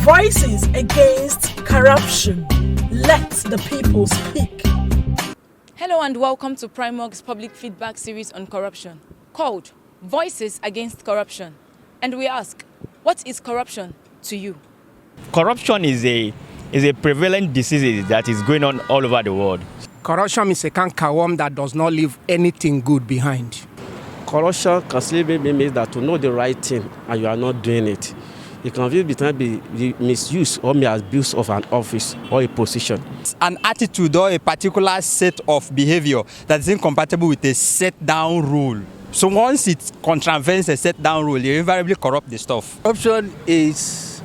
Voices against corruption. Let the people speak. Hello and welcome to Primog's public feedback series on corruption, called Voices Against Corruption. And we ask, what is corruption to you? Corruption is a prevalent disease that is going on all over the world. Corruption is a cankerworm that does not leave anything good behind. Corruption can simply mean that to know the right thing and you are not doing it. It can be the misuse or misabuse of an office or a position. It's an attitude or a particular set of behavior that is incompatible with a set-down rule. So once it contravenes a set-down rule, you invariably corrupt the stuff. Corruption is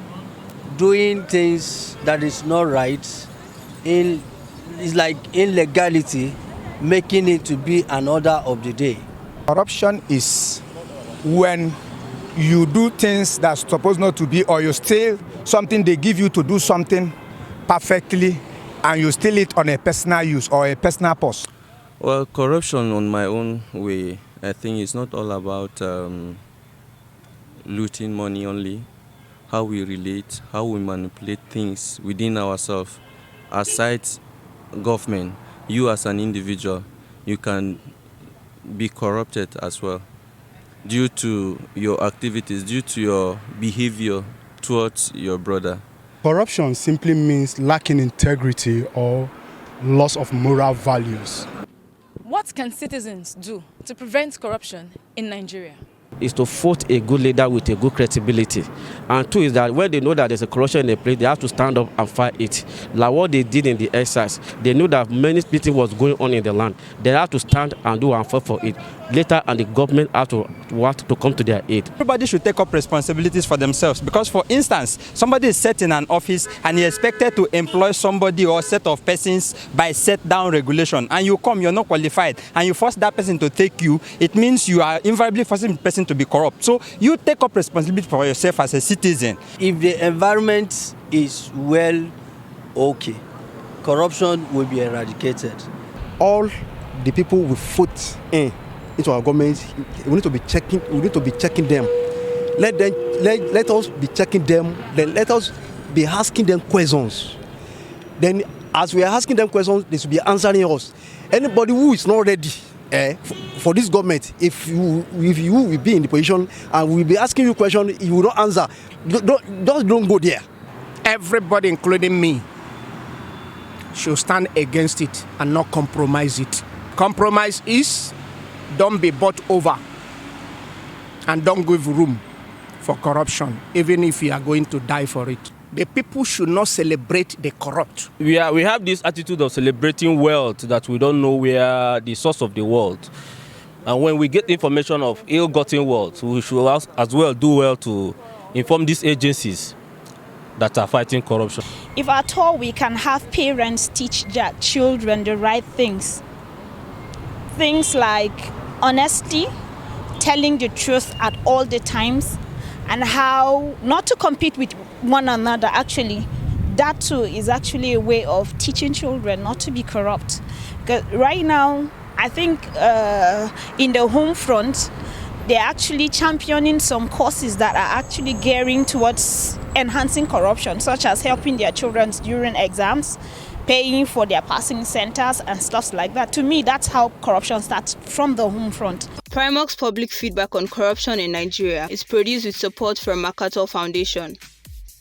doing things that is not right. It's like illegality, making it to be an order of the day. Corruption is when you do things that's supposed not to be, or you steal something they give you to do something perfectly, and you steal it on a personal use or a personal purpose. Well, corruption on my own way, I think it's not all about looting money only. How we relate, how we manipulate things within ourselves. Aside government, you as an individual, you can be corrupted as well due to your activities, due to your behavior towards your brother. Corruption simply means lacking integrity or loss of moral values. What can citizens do to prevent corruption in Nigeria? Is to vote a good leader with a good credibility. And two is that when they know that there's a corruption in a place, they have to stand up and fight it. Like what they did in the exercise, they knew that many things was going on in the land. They have to stand and do and fight for it. Later, and the government have to come to their aid. Everybody should take up responsibilities for themselves because, for instance, somebody is set in an office and he expected to employ somebody or a set of persons by set-down regulation, and you come, you're not qualified, and you force that person to take you, it means you are invariably forcing the person to be corrupt. So you take up responsibility for yourself as a citizen. If the environment is okay, corruption will be eradicated. All the people we vote into our government, we need to be checking them. Let us be checking them. Then let us be asking them questions. Then, as we are asking them questions, they should be answering us. Anybody who is not ready for this government, if you will be in the position and we will be asking you questions, you will not answer. Don't go there. Everybody, including me, should stand against it and not compromise it. Compromise is don't be bought over and don't give room for corruption, even if you are going to die for it. The people should not celebrate the corrupt. We have this attitude of celebrating wealth that we don't know where the source of the wealth. And when we get information of ill-gotten wealth, we should as well do well to inform these agencies that are fighting corruption. If at all we can have parents teach their children the right things. Things like honesty, telling the truth at all the times, and how not to compete with one another. Actually, that too is actually a way of teaching children not to be corrupt. Because right now, I think in the home front, they're actually championing some courses that are actually gearing towards enhancing corruption, such as helping their children during exams, paying for their passing centers and stuff like that. To me, that's how corruption starts, from the home front. Primog's public feedback on corruption in Nigeria is produced with support from MacArthur Foundation.